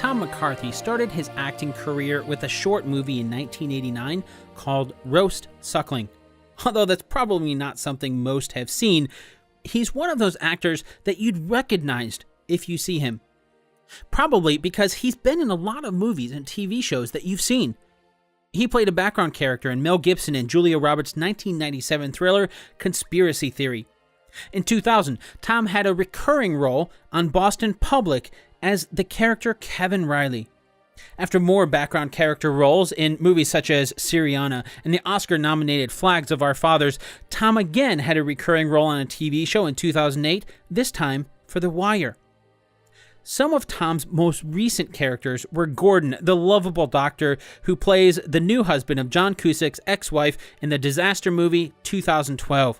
Tom McCarthy started his acting career with a short movie in 1989 called Roast Suckling. Although that's probably not something most have seen, he's one of those actors that you'd recognize if you see him. Probably because he's been in a lot of movies and TV shows that you've seen. He played a background character in Mel Gibson and Julia Roberts' 1997 thriller Conspiracy Theory. In 2000, Tom had a recurring role on Boston Public as the character Kevin Riley. After more background character roles in movies such as Syriana and the Oscar-nominated Flags of Our Fathers, Tom again had a recurring role on a TV show in 2008, this time for The Wire. Some of Tom's most recent characters were Gordon, the lovable doctor who plays the new husband of John Cusack's ex-wife in the disaster movie 2012,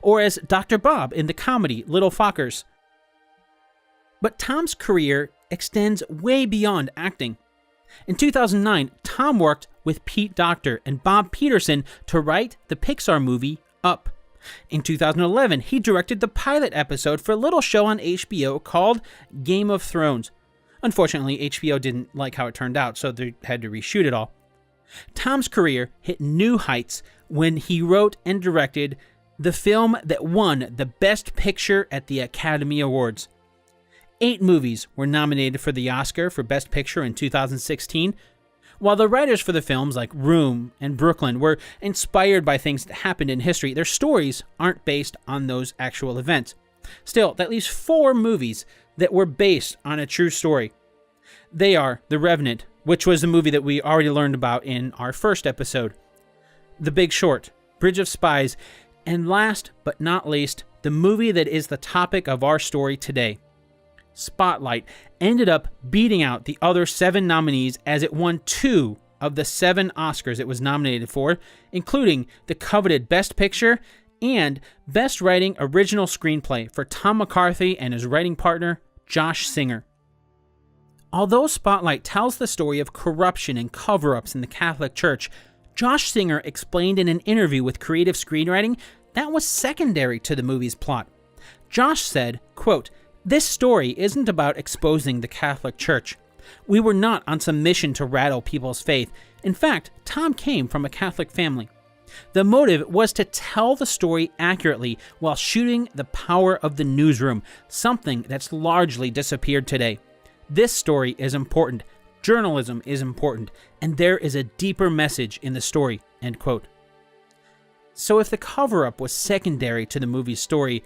or as Dr. Bob in the comedy Little Fockers. But Tom's career extends way beyond acting. In 2009, Tom worked with Pete Docter and Bob Peterson to write the Pixar movie Up. In 2011, he directed the pilot episode for a little show on HBO called Game of Thrones. Unfortunately, HBO didn't like how it turned out, so they had to reshoot it all. Tom's career hit new heights when he wrote and directed the film that won the Best Picture at the Academy Awards. 8 movies were nominated for the Oscar for Best Picture in 2016. While the writers for the films like Room and Brooklyn were inspired by things that happened in history, their stories aren't based on those actual events. Still, that leaves 4 movies that were based on a true story. They are The Revenant, which was the movie that we already learned about in our first episode, The Big Short, Bridge of Spies, and last but not least, the movie that is the topic of our story today. Spotlight ended up beating out the other 7 nominees as it won 2 of the 7 Oscars it was nominated for, including the coveted Best Picture and Best Writing Original Screenplay for Tom McCarthy and his writing partner, Josh Singer. Although Spotlight tells the story of corruption and cover-ups in the Catholic Church, Josh Singer explained in an interview with Creative Screenwriting that was secondary to the movie's plot. Josh said, quote, "This story isn't about exposing the Catholic Church. We were not on some mission to rattle people's faith. In fact, Tom came from a Catholic family. The motive was to tell the story accurately while shooting the power of the newsroom, something that's largely disappeared today. This story is important. Journalism is important, and there is a deeper message in the story," end quote. So if the cover-up was secondary to the movie's story,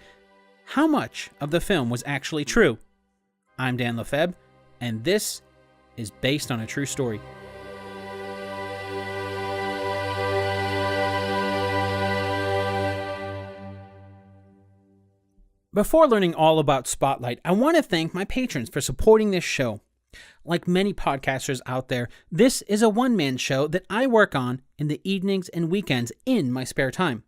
how much of the film was actually true? I'm Dan Lefebvre, and this is based on a true story. Before learning all about Spotlight, I want to thank my patrons for supporting this show. Like many podcasters out there, this is a one-man show that I work on in the evenings and weekends in my spare time.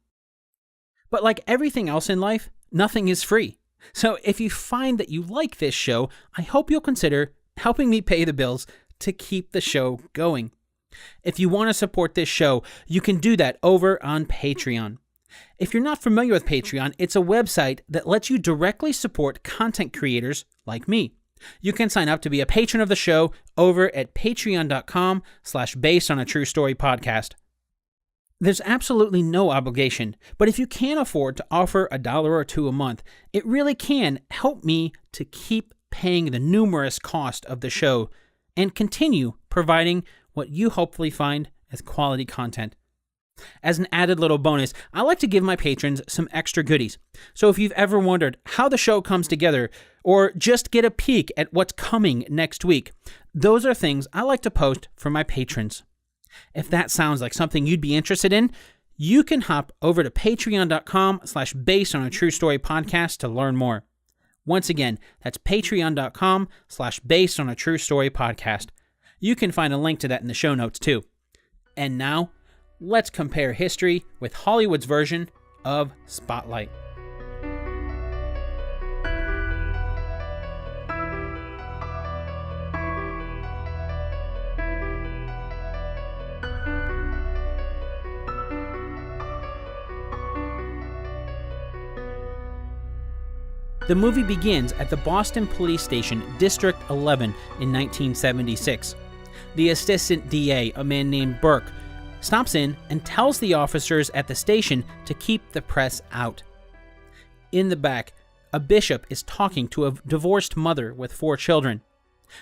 But like everything else in life, nothing is free. So if you find that you like this show, I hope you'll consider helping me pay the bills to keep the show going. If you want to support this show, you can do that over on Patreon. If you're not familiar with Patreon, it's a website that lets you directly support content creators like me. You can sign up to be a patron of the show over at patreon.com/basedonatruestorypodcast. There's absolutely no obligation, but if you can't afford to offer $1 or $2 a month, it really can help me to keep paying the numerous cost of the show and continue providing what you hopefully find as quality content. As an added little bonus, I like to give my patrons some extra goodies. So if you've ever wondered how the show comes together, or just get a peek at what's coming next week, those are things I like to post for my patrons. If that sounds like something you'd be interested in, you can hop over to patreon.com/basedonatruestorypodcast to learn more. Once again, that's patreon.com/basedonatruestorypodcast. You can find a link to that in the show notes too. And now, let's compare history with Hollywood's version of Spotlight. The movie begins at the Boston Police Station, District 11, in 1976. The assistant DA, a man named Burke, stops in and tells the officers at the station to keep the press out. In the back, a bishop is talking to a divorced mother with 4 children.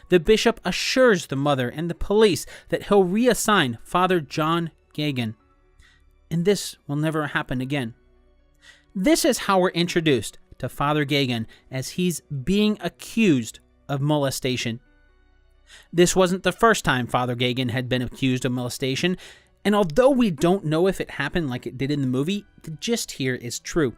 The bishop assures the mother and the police that he'll reassign Father John Gagan, and this will never happen again. This is how we're introduced to Father Gagan as he's being accused of molestation. This wasn't the first time Father Gagan had been accused of molestation, and although we don't know if it happened like it did in the movie, the gist here is true.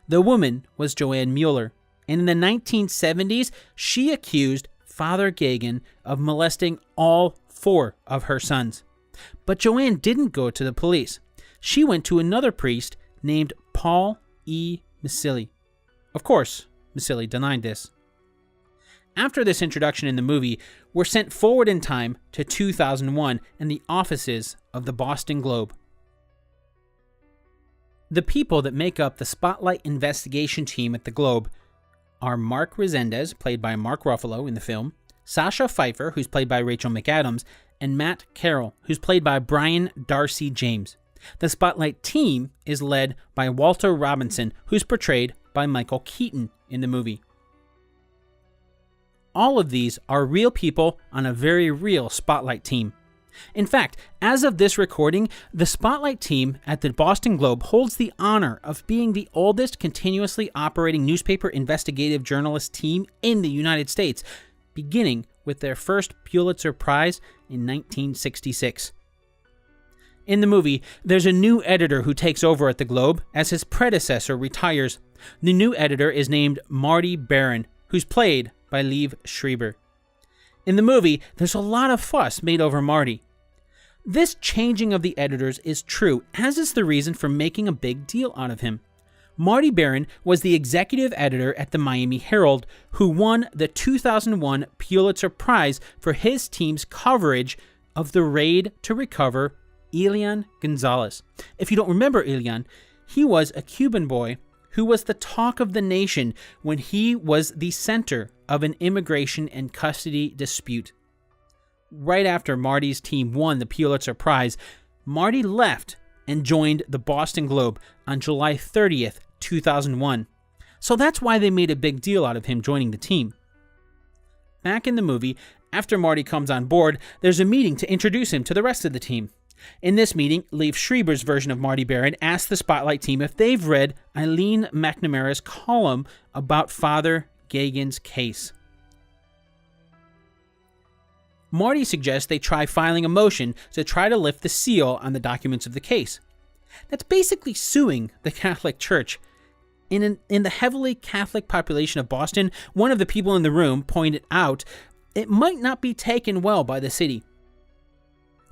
The woman was Joanne Mueller, and in the 1970s, she accused Father Gagan of molesting all 4 of her sons. But Joanne didn't go to the police. She went to another priest named Paul E. Massili. Of course, Massili denied this. After this introduction in the movie, we're sent forward in time to 2001 and the offices of the Boston Globe. The people that make up the Spotlight investigation team at the Globe are Mark Resendez, played by Mark Ruffalo in the film, Sasha Pfeiffer, who's played by Rachel McAdams, and Matt Carroll, who's played by Brian Darcy James. The Spotlight team is led by Walter Robinson, who's portrayed by Michael Keaton in the movie. All of these are real people on a very real Spotlight team. In fact, as of this recording, the Spotlight team at the Boston Globe holds the honor of being the oldest continuously operating newspaper investigative journalist team in the United States, beginning with their first Pulitzer Prize in 1966. In the movie, there's a new editor who takes over at the Globe as his predecessor retires. The new editor is named Marty Barron, who's played by Liev Schreiber. In the movie, there's a lot of fuss made over Marty. This changing of the editors is true, as is the reason for making a big deal out of him. Marty Barron was the executive editor at the Miami Herald, who won the 2001 Pulitzer Prize for his team's coverage of the raid to recover Elian Gonzalez. If you don't remember Elian, he was a Cuban boy who was the talk of the nation when he was the center of an immigration and custody dispute. Right after Marty's team won the Pulitzer Prize, Marty left and joined the Boston Globe on July 30th, 2001. So that's why they made a big deal out of him joining the team. Back in the movie, after Marty comes on board, there's a meeting to introduce him to the rest of the team. In this meeting, Liev Schreiber's version of Marty Barron asks the Spotlight team if they've read Eileen McNamara's column about Father Gagan's case. Marty suggests they try filing a motion to try to lift the seal on the documents of the case. That's basically suing the Catholic Church. In the heavily Catholic population of Boston, one of the people in the room pointed out it might not be taken well by the city.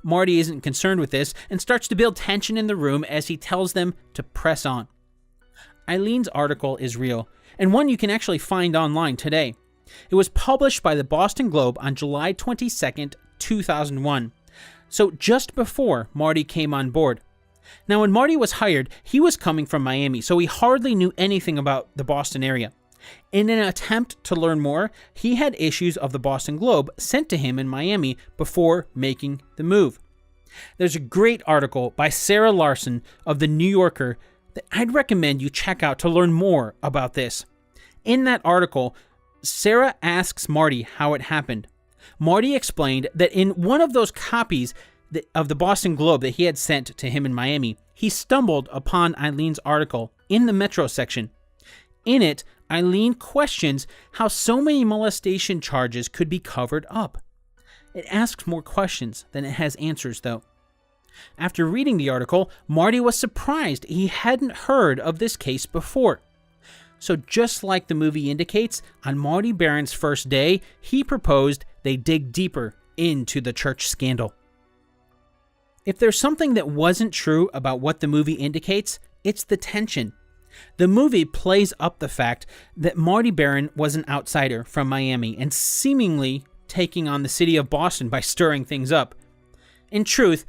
Marty isn't concerned with this and starts to build tension in the room as he tells them to press on. Eileen's article is real, and one you can actually find online today. It was published by the Boston Globe on July 22nd, 2001, so just before Marty came on board. Now, when Marty was hired, he was coming from Miami, so he hardly knew anything about the Boston area. In an attempt to learn more, he had issues of the Boston Globe sent to him in Miami before making the move. There's a great article by Sarah Larson of The New Yorker that I'd recommend you check out to learn more about this. In that article, Sarah asks Marty how it happened. Marty explained that in one of those copies of the Boston Globe that he had sent to him in Miami, he stumbled upon Eileen's article in the Metro section. In it, Eileen questions how so many molestation charges could be covered up. It asks more questions than it has answers, though. After reading the article, Marty was surprised he hadn't heard of this case before. So just like the movie indicates, on Marty Barron's first day, he proposed they dig deeper into the church scandal. If there's something that wasn't true about what the movie indicates, it's the tension. The movie plays up the fact that Marty Barron was an outsider from Miami and seemingly taking on the city of Boston by stirring things up. In truth,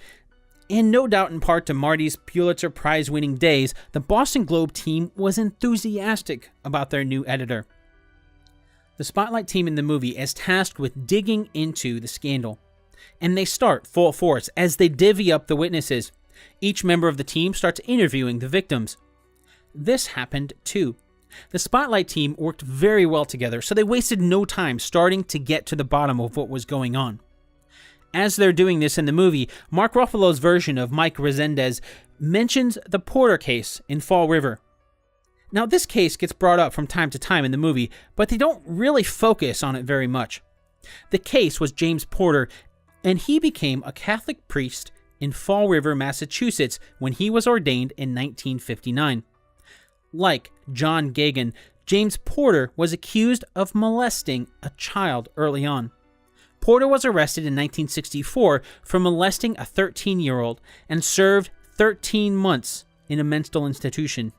and no doubt in part to Marty's Pulitzer Prize-winning days, the Boston Globe team was enthusiastic about their new editor. The Spotlight team in the movie is tasked with digging into the scandal, and they start full force as they divvy up the witnesses. Each member of the team starts interviewing the victims. This happened too. The Spotlight team worked very well together, so they wasted no time starting to get to the bottom of what was going on. As they're doing this in the movie, Mark Ruffalo's version of Mike Resendez mentions the Porter case in Fall River. Now, this case gets brought up from time to time in the movie, but they don't really focus on it very much. The case was James Porter, and he became a Catholic priest in Fall River, Massachusetts, when he was ordained in 1959. Like John Gagan, James Porter was accused of molesting a child early on. Porter was arrested in 1964 for molesting a 13-year-old and served 13 months in a mental institution.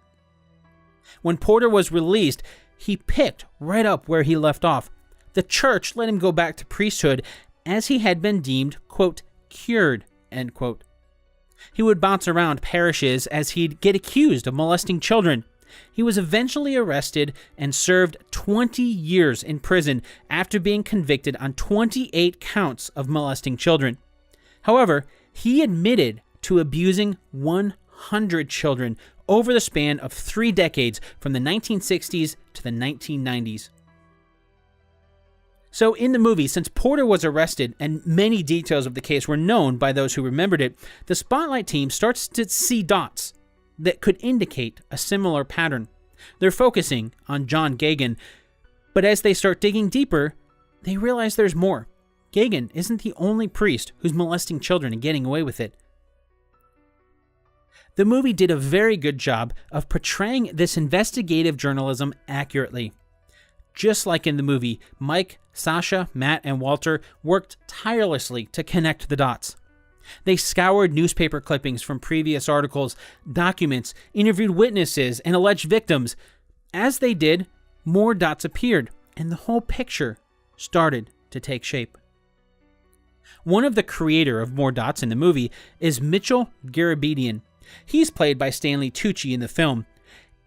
When Porter was released, he picked right up where he left off. The church let him go back to priesthood as he had been deemed, quote, cured, end quote. He would bounce around parishes as he'd get accused of molesting children. He was eventually arrested and served 20 years in prison after being convicted on 28 counts of molesting children. However, he admitted to abusing 100 children over the span of 3 decades from the 1960s to the 1990s. So in the movie, since Porter was arrested and many details of the case were known by those who remembered it, the Spotlight team starts to see dots that could indicate a similar pattern. They're focusing on John Gagan, but as they start digging deeper, they realize there's more. Gagan isn't the only priest who's molesting children and getting away with it. The movie did a very good job of portraying this investigative journalism accurately. Just like in the movie, Mike, Sasha, Matt, and Walter worked tirelessly to connect the dots. They scoured newspaper clippings from previous articles, documents, interviewed witnesses, and alleged victims. As they did, more dots appeared, and the whole picture started to take shape. One of the creator of More Dots in the movie is Mitchell Garabedian. He's played by Stanley Tucci in the film.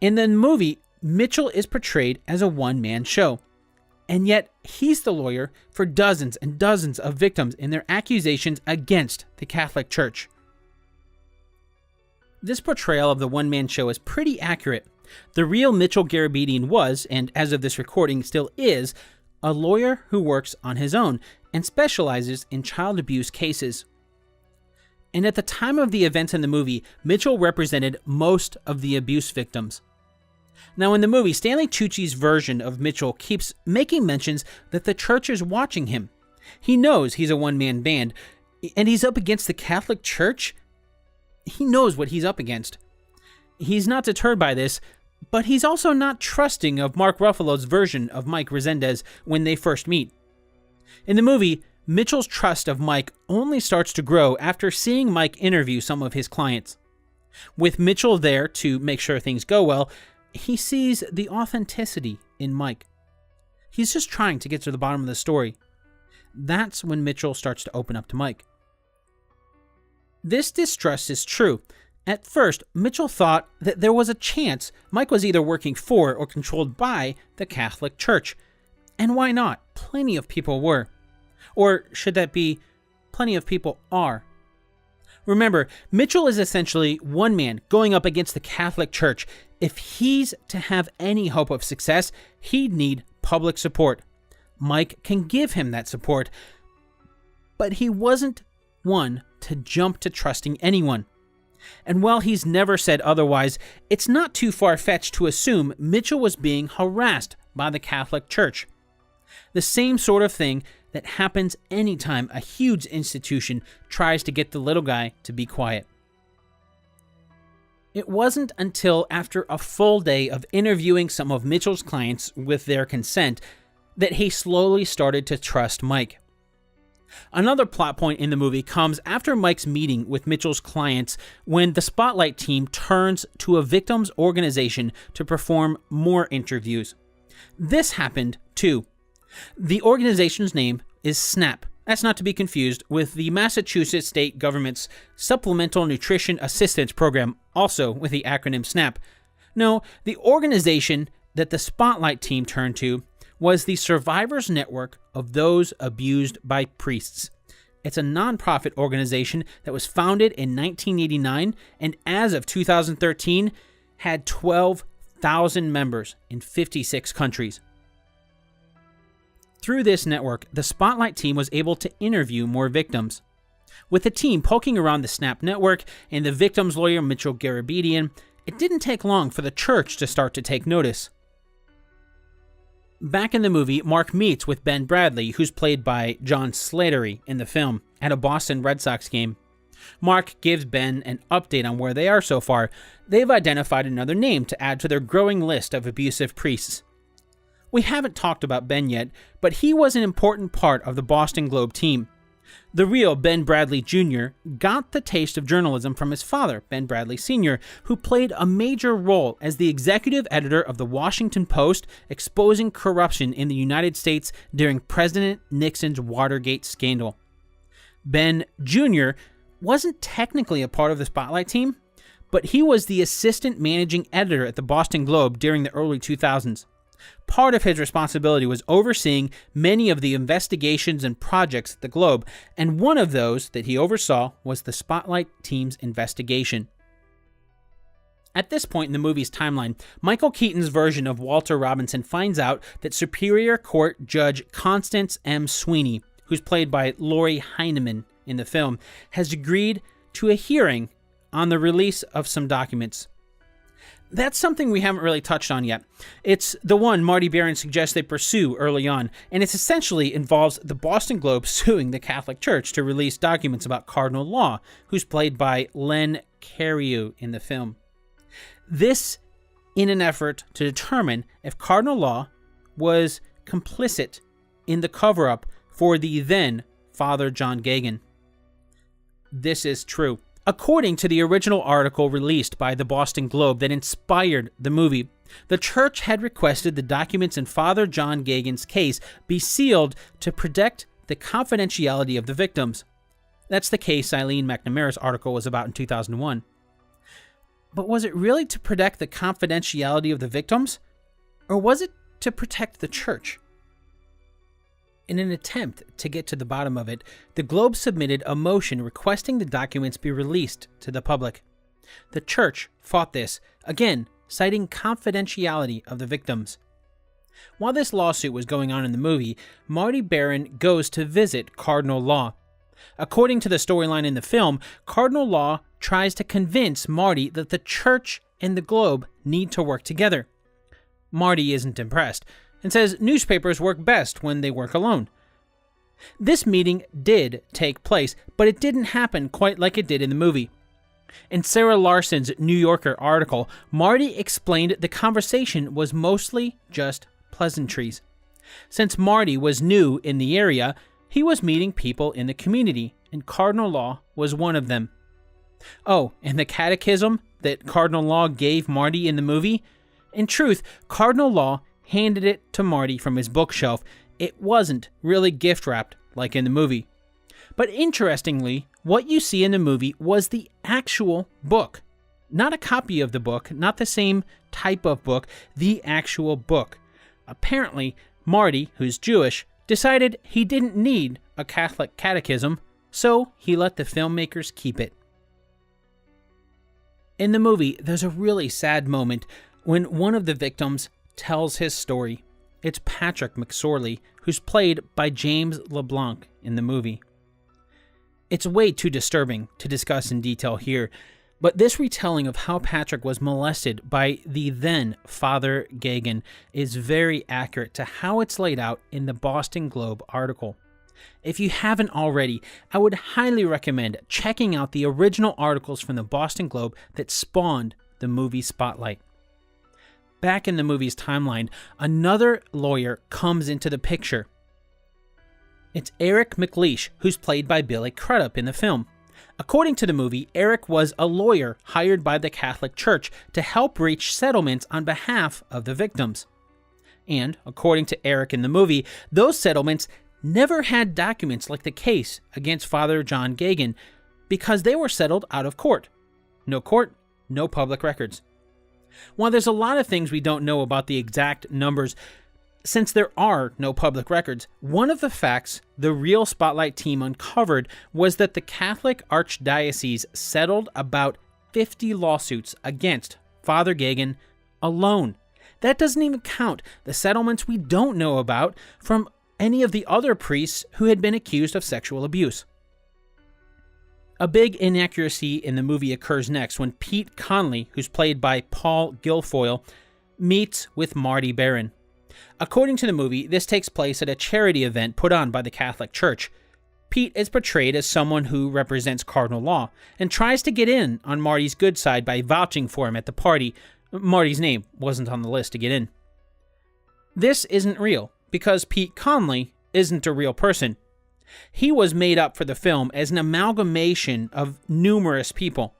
In the movie, Mitchell is portrayed as a one-man show. And yet, he's the lawyer for dozens and dozens of victims in their accusations against the Catholic Church. This portrayal of the one-man show is pretty accurate. The real Mitchell Garabedian was, and as of this recording still is, a lawyer who works on his own and specializes in child abuse cases. And at the time of the events in the movie, Mitchell represented most of the abuse victims. Now in the movie, Stanley Tucci's version of Mitchell keeps making mentions that the church is watching him. He knows he's a one-man band, and he's up against the Catholic Church. He knows what he's up against. He's not deterred by this, but he's also not trusting of Mark Ruffalo's version of Mike Resendez when they first meet. In the movie, Mitchell's trust of Mike only starts to grow after seeing Mike interview some of his clients. With Mitchell there to make sure things go well, he sees the authenticity in Mike. He's just trying to get to the bottom of the story. That's when Mitchell starts to open up to Mike. This distrust is true. At first, Mitchell thought that there was a chance Mike was either working for or controlled by the Catholic Church. And why not? Plenty of people were. Or should that be, plenty of people are? Remember, Mitchell is essentially one man going up against the Catholic Church. If he's to have any hope of success, he'd need public support. Mike can give him that support, but he wasn't one to jump to trusting anyone. And while he's never said otherwise, it's not too far-fetched to assume Mitchell was being harassed by the Catholic Church. The same sort of thing that happens anytime a huge institution tries to get the little guy to be quiet. It wasn't until after a full day of interviewing some of Mitchell's clients with their consent that he slowly started to trust Mike. Another plot point in the movie comes after Mike's meeting with Mitchell's clients when the Spotlight team turns to a victims organization to perform more interviews. This happened too. The organization's name is SNAP. That's not to be confused with the Massachusetts state government's Supplemental Nutrition Assistance Program, also with the acronym SNAP. No, the organization that the Spotlight team turned to was the Survivors Network of Those Abused by Priests. It's a nonprofit organization that was founded in 1989 and as of 2013 had 12,000 members in 56 countries. Through this network, the Spotlight team was able to interview more victims. With the team poking around the Snap network and the victim's lawyer Mitchell Garabedian, it didn't take long for the church to start to take notice. Back in the movie, Mark meets with Ben Bradley, who's played by John Slattery in the film, at a Boston Red Sox game. Mark gives Ben an update on where they are so far. They've identified another name to add to their growing list of abusive priests. We haven't talked about Ben yet, but he was an important part of the Boston Globe team. The real Ben Bradley Jr. got the taste of journalism from his father, Ben Bradley Sr., who played a major role as the executive editor of the Washington Post, exposing corruption in the United States during President Nixon's Watergate scandal. Ben Jr. wasn't technically a part of the Spotlight team, but he was the assistant managing editor at the Boston Globe during the early 2000s. Part of his responsibility was overseeing many of the investigations and projects at the Globe, and one of those that he oversaw was the Spotlight team's investigation. At this point in the movie's timeline, Michael Keaton's version of Walter Robinson finds out that Superior Court Judge Constance M. Sweeney, who's played by Lori Heineman in the film, has agreed to a hearing on the release of some documents. That's something we haven't really touched on yet. It's the one Marty Baron suggests they pursue early on, and it essentially involves the Boston Globe suing the Catholic Church to release documents about Cardinal Law, who's played by Len Cariou in the film. This in an effort to determine if Cardinal Law was complicit in the cover-up for the then Father John Geoghegan. This is true. According to the original article released by the Boston Globe that inspired the movie, the church had requested the documents in Father John Geoghegan's case be sealed to protect the confidentiality of the victims. That's the case Eileen McNamara's article was about in 2001. But was it really to protect the confidentiality of the victims? Or was it to protect the church? In an attempt to get to the bottom of it, the Globe submitted a motion requesting the documents be released to the public. The church fought this, again, citing confidentiality of the victims. While this lawsuit was going on in the movie, Marty Baron goes to visit Cardinal Law. According to the storyline in the film, Cardinal Law tries to convince Marty that the church and the Globe need to work together. Marty isn't impressed and says newspapers work best when they work alone. This meeting did take place, but it didn't happen quite like it did in the movie. In Sarah Larson's New Yorker article, Marty explained the conversation was mostly just pleasantries. Since Marty was new in the area, he was meeting people in the community, and Cardinal Law was one of them. Oh, and the catechism that Cardinal Law gave Marty in the movie? In truth, Cardinal Law handed it to Marty from his bookshelf. It wasn't really gift-wrapped like in the movie. But interestingly, what you see in the movie was the actual book. Not a copy of the book, not the same type of book, the actual book. Apparently, Marty, who's Jewish, decided he didn't need a Catholic catechism, so he let the filmmakers keep it. In the movie, there's a really sad moment when one of the victims tells his story. It's Patrick McSorley, who's played by James LeBlanc in the movie. It's way too disturbing to discuss in detail here, but this retelling of how Patrick was molested by the then Father Geoghegan is very accurate to how it's laid out in the Boston Globe article. If you haven't already, I would highly recommend checking out the original articles from the Boston Globe that spawned the movie Spotlight. Back in the movie's timeline, another lawyer comes into the picture. It's Eric McLeish, who's played by Billy Crudup in the film. According to the movie, Eric was a lawyer hired by the Catholic Church to help reach settlements on behalf of the victims. And, according to Eric in the movie, those settlements never had documents like the case against Father John Geoghegan because they were settled out of court. No court, no public records. While there's a lot of things we don't know about the exact numbers, Since there are no public records, one of the facts the real Spotlight team uncovered was that the Catholic Archdiocese settled about 50 lawsuits against Father Geoghegan alone. That doesn't even count the settlements we don't know about from any of the other priests who had been accused of sexual abuse. A big inaccuracy in the movie occurs next when Pete Conley, who's played by Paul Guilfoyle, meets with Marty Barron. According to the movie, this takes place at a charity event put on by the Catholic Church. Pete is portrayed as someone who represents cardinal law and tries to get in on Marty's good side by vouching for him at the party. Marty's name wasn't on the list to get in. This isn't real because Pete Conley isn't a real person. He was made up for the film as an amalgamation of numerous people.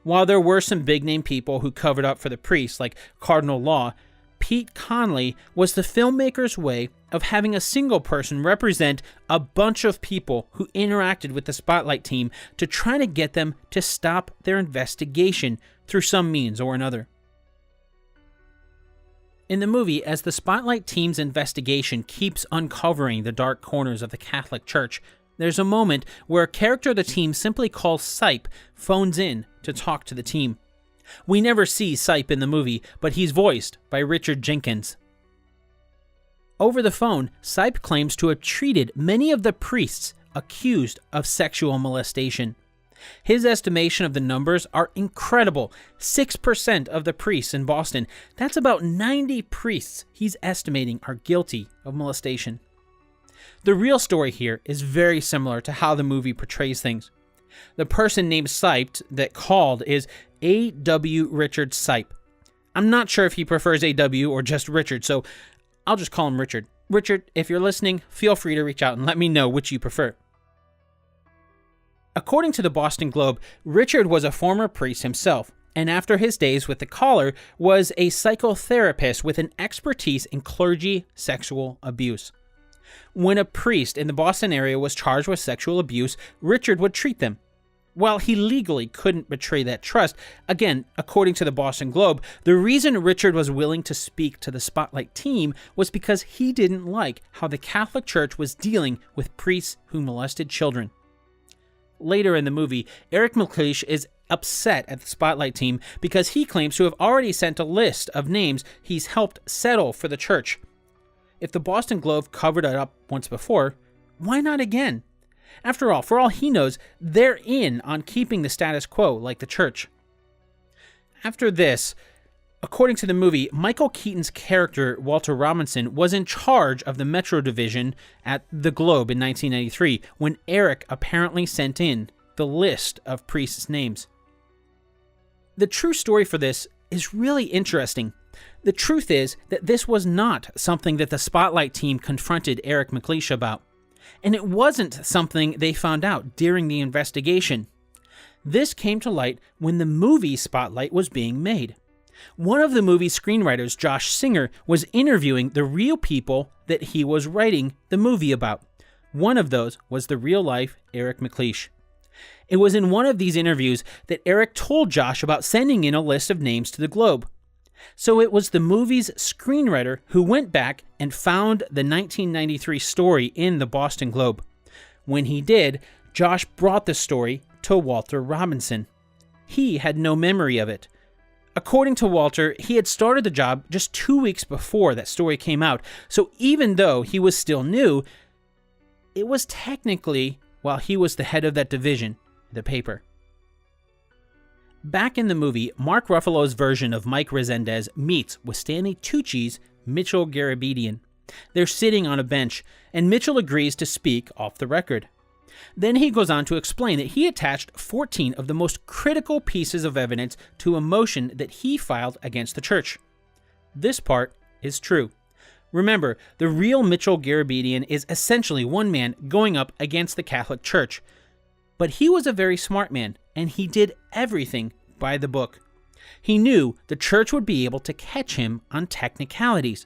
While there were some big-name people who covered up for the priests, like Cardinal Law, Pete Conley was the filmmaker's way of having a single person represent a bunch of people who interacted with the Spotlight team to try to get them to stop their investigation through some means or another. In the movie, as the Spotlight team's investigation keeps uncovering the dark corners of the Catholic Church, there's a moment where a character the team simply calls Sipe phones in to talk to the team. We never see Sipe in the movie, but he's voiced by Richard Jenkins. Over the phone, Sipe claims to have treated many of the priests accused of sexual molestation. His estimation of the numbers are incredible. 6% of the priests in Boston. That's about 90 priests he's estimating are guilty of molestation. The real story here is very similar to how the movie portrays things. The person named Sipe that called is A.W. Richard Sipe. I'm not sure if he prefers A.W. or just Richard, so I'll just call him Richard. Richard, if you're listening, feel free to reach out and let me know which you prefer. According to the Boston Globe, Richard was a former priest himself, and after his days with the collar, was a psychotherapist with an expertise in clergy sexual abuse. When a priest in the Boston area was charged with sexual abuse, Richard would treat them. While he legally couldn't betray that trust, again, according to the Boston Globe, the reason Richard was willing to speak to the Spotlight team was because he didn't like how the Catholic Church was dealing with priests who molested children. Later in the movie, Eric McLeish is upset at the Spotlight team because he claims to have already sent a list of names he's helped settle for the church. If the Boston Globe covered it up once before, why not again? After all, for all he knows, they're in on keeping the status quo like the church. After this, according to the movie, Michael Keaton's character, Walter Robinson, was in charge of the Metro Division at the Globe in 1993 when Eric apparently sent in the list of priests' names. The true story for this is really interesting. The truth is that this was not something that the Spotlight team confronted Eric McLeish about, and it wasn't something they found out during the investigation. This came to light when the movie Spotlight was being made. One of the movie's screenwriters, Josh Singer, was interviewing the real people that he was writing the movie about. One of those was the real-life Eric McLeish. It was in one of these interviews that Eric told Josh about sending in a list of names to the Globe. So it was the movie's screenwriter who went back and found the 1993 story in the Boston Globe. When he did, Josh brought the story to Walter Robinson. He had no memory of it. According to Walter, he had started the job just 2 weeks before that story came out, so even though he was still new, it was technically while he was the head of that division, the paper. Back in the movie, Mark Ruffalo's version of Mike Resendez meets with Stanley Tucci's Mitchell Garabedian. They're sitting on a bench, and Mitchell agrees to speak off the record. Then he goes on to explain that he attached 14 of the most critical pieces of evidence to a motion that he filed against the church. This part is true. Remember, the real Mitchell Garabedian is essentially one man going up against the Catholic Church. But he was a very smart man, and he did everything by the book. He knew the church would be able to catch him on technicalities.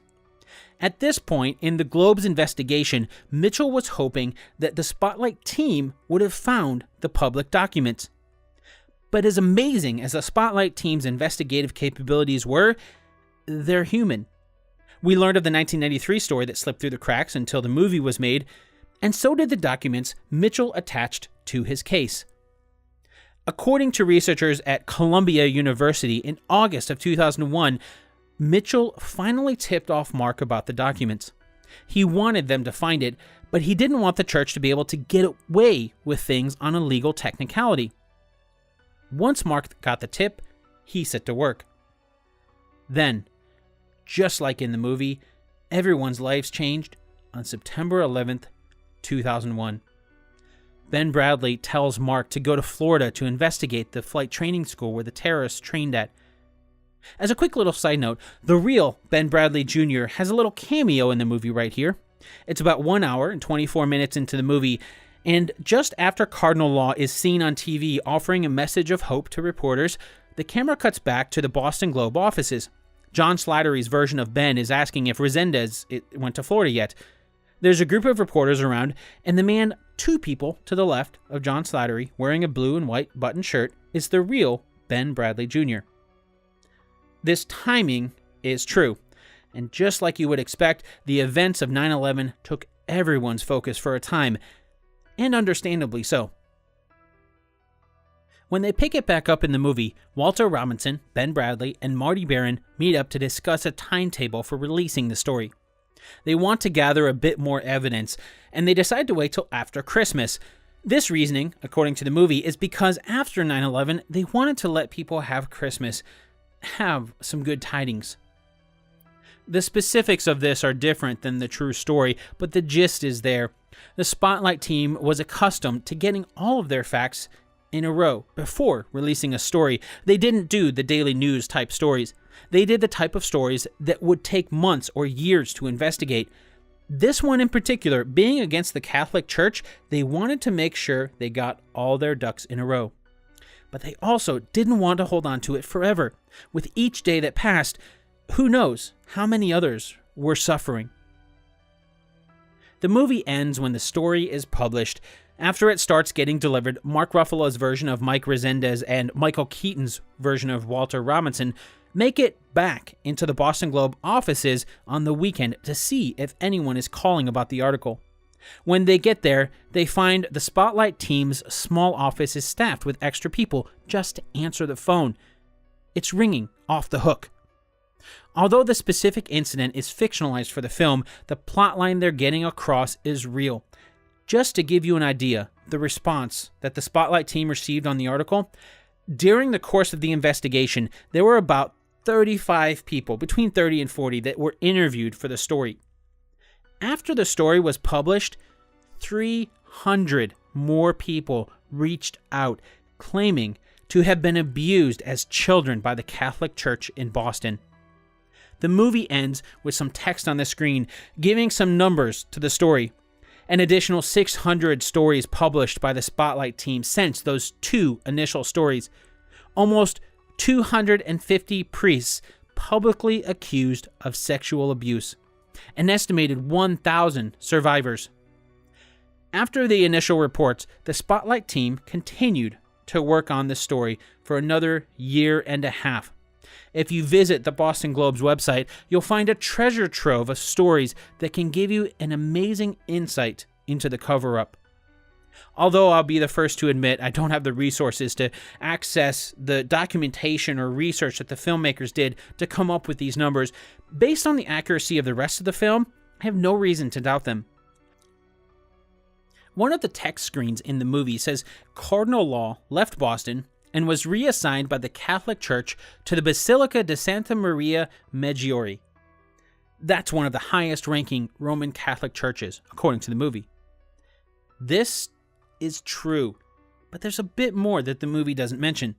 At this point in the Globe's investigation, Mitchell was hoping that the Spotlight team would have found the public documents. But as amazing as the Spotlight team's investigative capabilities were, they're human. We learned of the 1993 story that slipped through the cracks until the movie was made, and so did the documents Mitchell attached to his case. According to researchers at Columbia University in August of 2001, Mitchell finally tipped off Mark about the documents. He wanted them to find it, but he didn't want the church to be able to get away with things on a legal technicality. Once Mark got the tip, he set to work. Then, just like in the movie, everyone's lives changed on September 11th, 2001. Ben Bradlee tells Mark to go to Florida to investigate the flight training school where the terrorists trained at. As a quick little side note, the real Ben Bradlee Jr. has a little cameo in the movie right here. It's about 1 hour and 24 minutes into the movie, and just after Cardinal Law is seen on TV offering a message of hope to reporters, the camera cuts back to the Boston Globe offices. John Slattery's version of Ben is asking if Resendez went to Florida yet. There's a group of reporters around, and the man 2 people to the left of John Slattery, wearing a blue and white button shirt, is the real Ben Bradlee Jr. This timing is true, and just like you would expect, the events of 9/11 took everyone's focus for a time, and understandably so. When they pick it back up in the movie, Walter Robinson, Ben Bradlee, and Marty Baron meet up to discuss a timetable for releasing the story. They want to gather a bit more evidence, and they decide to wait till after Christmas. This reasoning, according to the movie, is because after 9/11, they wanted to let people have Christmas, have some good tidings. The specifics of this are different than the true story, but the gist is there. The Spotlight team was accustomed to getting all of their facts in a row before releasing a story. They didn't do the daily news type stories. They did the type of stories that would take months or years to investigate. This one in particular, being against the Catholic Church, they wanted to make sure they got all their ducks in a row. But they also didn't want to hold on to it forever. With each day that passed, who knows how many others were suffering. The movie ends when the story is published. After it starts getting delivered, Mark Ruffalo's version of Mike Resendez and Michael Keaton's version of Walter Robinson make it back into the Boston Globe offices on the weekend to see if anyone is calling about the article. When they get there, they find the Spotlight team's small office is staffed with extra people just to answer the phone. It's ringing off the hook. Although the specific incident is fictionalized for the film, the plotline they're getting across is real. Just to give you an idea, the response that the Spotlight team received on the article, during the course of the investigation, there were about 35 people, between 30 and 40, that were interviewed for the story. After the story was published, 300 more people reached out, claiming to have been abused as children by the Catholic Church in Boston. The movie ends with some text on the screen, giving some numbers to the story. An additional 600 stories published by the Spotlight team since those 2 initial stories. Almost 250 priests publicly accused of sexual abuse. An estimated 1,000 survivors. After the initial reports, the Spotlight team continued to work on the story for another year and a half. If you visit the Boston Globe's website, you'll find a treasure trove of stories that can give you an amazing insight into the cover-up. Although I'll be the first to admit I don't have the resources to access the documentation or research that the filmmakers did to come up with these numbers, based on the accuracy of the rest of the film, I have no reason to doubt them. One of the text screens in the movie says Cardinal Law left Boston and was reassigned by the Catholic Church to the Basilica di Santa Maria Maggiore. That's one of the highest-ranking Roman Catholic churches, according to the movie. This is true, but there's a bit more that the movie doesn't mention.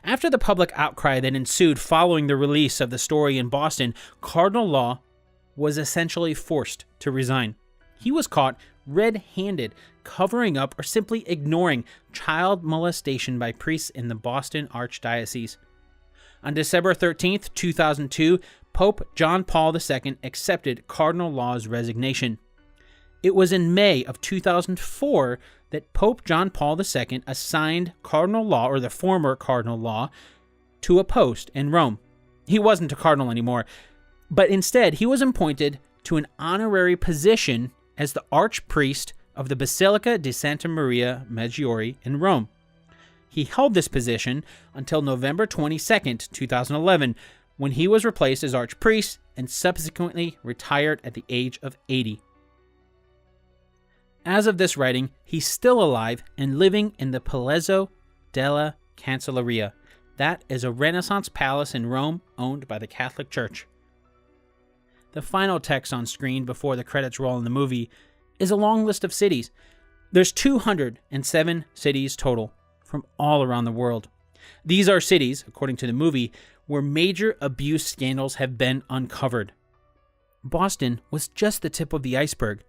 After the public outcry that ensued following the release of the story in Boston, Cardinal Law was essentially forced to resign. He was caught red-handed, covering up or simply ignoring child molestation by priests in the Boston Archdiocese. On December 13th, 2002, Pope John Paul II accepted Cardinal Law's resignation. It was in May of 2004 that Pope John Paul II assigned Cardinal Law, or the former Cardinal Law, to a post in Rome. He wasn't a cardinal anymore. But instead, he was appointed to an honorary position as the archpriest of the Basilica di Santa Maria Maggiore in Rome. He held this position until November 22, 2011, when he was replaced as archpriest and subsequently retired at the age of 80. As of this writing, he's still alive and living in the Palazzo della Cancelleria. That is a Renaissance palace in Rome owned by the Catholic Church. The final text on screen before the credits roll in the movie is a long list of cities. There's 207 cities total from all around the world. These are cities, according to the movie, where major abuse scandals have been uncovered. Boston was just the tip of the iceberg.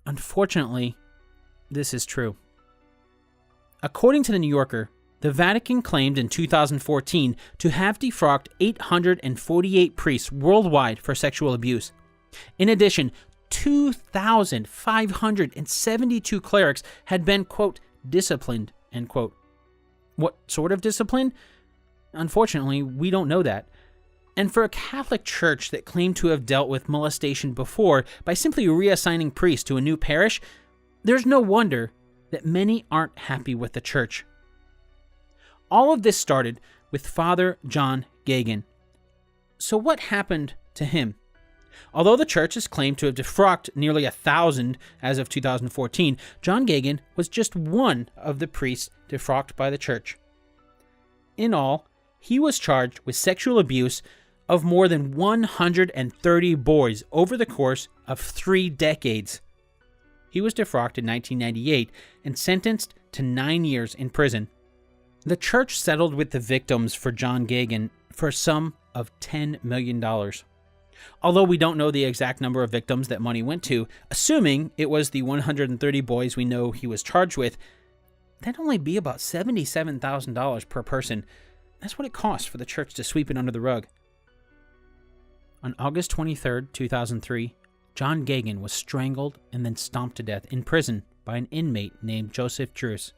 Unfortunately, this is true. According to the New Yorker, the Vatican claimed in 2014 to have defrocked 848 priests worldwide for sexual abuse. In addition, 2,572 clerics had been, quote, disciplined, end quote. What sort of discipline? Unfortunately, we don't know that. And for a Catholic church that claimed to have dealt with molestation before by simply reassigning priests to a new parish, there's no wonder that many aren't happy with the church. All of this started with Father John Geoghegan. So what happened to him? Although the church has claimed to have defrocked nearly 1,000 as of 2014, John Geoghegan was just one of the priests defrocked by the church. In all, he was charged with sexual abuse of more than 130 boys over the course of 3 decades. He was defrocked in 1998 and sentenced to 9 years in prison. The church settled with the victims for John Geoghegan for a sum of $10 million. Although we don't know the exact number of victims that money went to, assuming it was the 130 boys we know he was charged with, that'd only be about $77,000 per person. That's what it costs for the church to sweep it under the rug. On August 23, 2003, John Geoghegan was strangled and then stomped to death in prison by an inmate named Joseph Druce.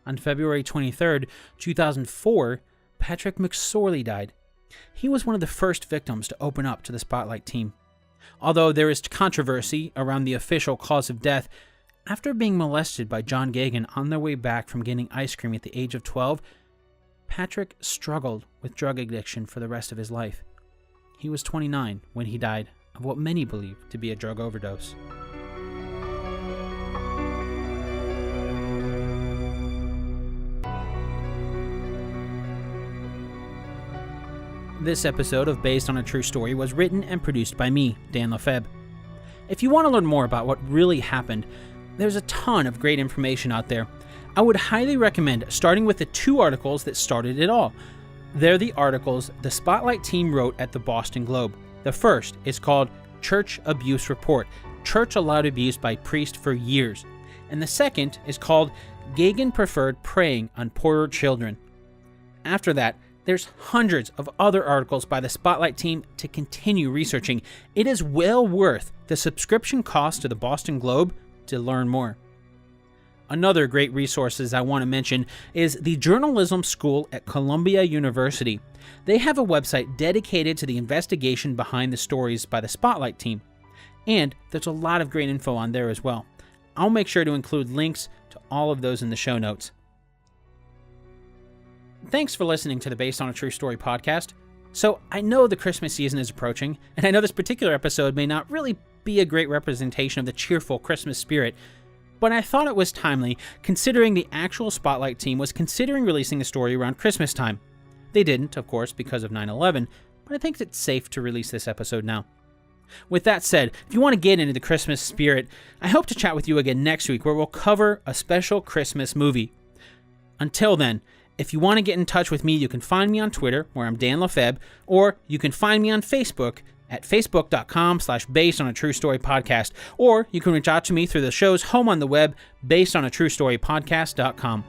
On February 23, 2004, Patrick McSorley died. He was one of the first victims to open up to the Spotlight team. Although there is controversy around the official cause of death, after being molested by John Geoghegan on their way back from getting ice cream at the age of 12, Patrick struggled with drug addiction for the rest of his life. He was 29 when he died of what many believe to be a drug overdose. This episode of Based on a True Story was written and produced by me, Dan Lefebvre. If you want to learn more about what really happened, there's a ton of great information out there. I would highly recommend starting with the 2 articles that started it all. They're the articles the Spotlight team wrote at the Boston Globe. The first is called Church Abuse Report, Church Allowed Abuse by Priest for Years. And the second is called Geoghegan Preferred Preying on Poorer Children. After that, there's hundreds of other articles by the Spotlight team to continue researching. It is well worth the subscription cost to the Boston Globe to learn more. Another great resources I want to mention is the Journalism School at Columbia University. They have a website dedicated to the investigation behind the stories by the Spotlight team. And there's a lot of great info on there as well. I'll make sure to include links to all of those in the show notes. Thanks for listening to the Based on a True Story podcast. So I know the Christmas season is approaching, and I know this particular episode may not really be a great representation of the cheerful Christmas spirit, but I thought it was timely considering the actual Spotlight team was considering releasing a story around Christmas time. They didn't, of course, because of 9/11, but I think it's safe to release this episode now. With that said, if you want to get into the Christmas spirit, I hope to chat with you again next week where we'll cover a special Christmas movie. Until then, if you want to get in touch with me, you can find me on Twitter, where I'm Dan Lefebvre, or you can find me on Facebook at facebook.com/Based on a True Story Podcast, or you can reach out to me through the show's home on the web, basedonatruestorypodcast.com.